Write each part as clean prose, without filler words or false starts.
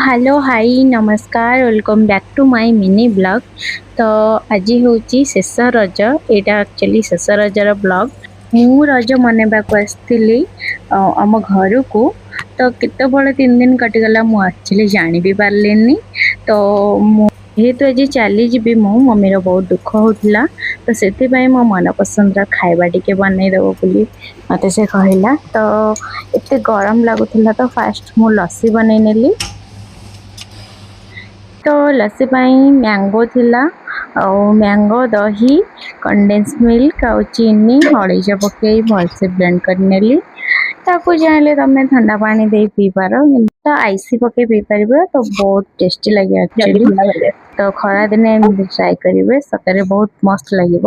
Hello hi नमस्कार welcome back to my mini blog. तो आज हूँ शेष रज यहाँ एक्चुअली शेष रजर ब्लॉग। मु रज मनवाक आसती आम घर को तो केत बड़े 3 दिन कटिगला मुझे जानी भी पार्लिनी। तो जेहेतु आज चली जी मो मम्मी बहुत दुख होता तो से मो मन पसंद खाइबा टी बनईदेव बोली मत से कहला। तो एत गरम लगुला तो फास्ट मु लस्सी बनई नेली। तो लस्सी पाई मैंगो थिला मैंगो दही कंडेन्स मिल्क आ चीनी हलैज पकई भलसे ब्लेंड कर नेली। ताकू चाहिए तुम ठंडा पानी दे पी पार तो आईसी पके पी पार तो बहुत टेस्टी लगे एक्चुअली। तो खरा दिने ट्राए करेंगे सतरे बहुत मस्त लगे।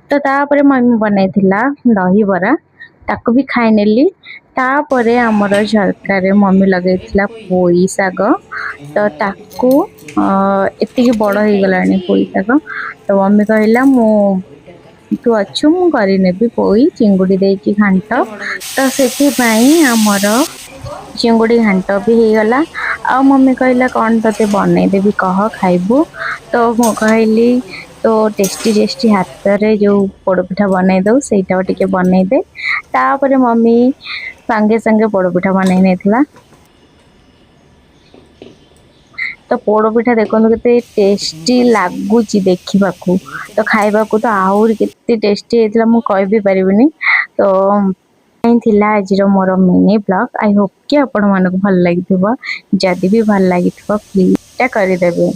तो तापर मम्मी बनई दही बरा ताकू भी खाई नेली। तापर आमर झरका मम्मी लगे पोई शाग तो ताकू एति बड़ हो गला पोई शाग। तो मम्मी कहला मु तू अच्छु मु करी पोई चिंगुड़ी देकी घांट। तो से आमर चिंगुड़ी घांट भी हो गला। आ मम्मी कहला कौन ते बनईदेवी कह खाइबू। तो मु कहली तो टेस्टी टेस्टी हाथ रे जो पोड़पिठा बनई दो सेटा टिके बनई दे। तापर मम्मी संगे संगे पोड़पिठा बनई नेथिला। तो पोड़पिठा देखो के टेस्टी लगुच देखा तो खाइबा तो आहुरी केते टेस्टी होता मु कह भी पारिनी। तो थिला आज मोर मिनी ब्लॉग। आई होप कि आपण मन को भल लगी जदि भी भल लगी प्लीज करदेवे।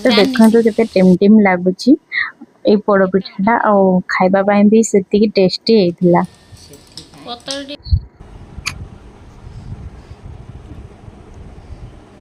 तो देखो केते टिम टिम लगुच ये पोड़पिठाटा खाइबा भी से टेस्टी होता।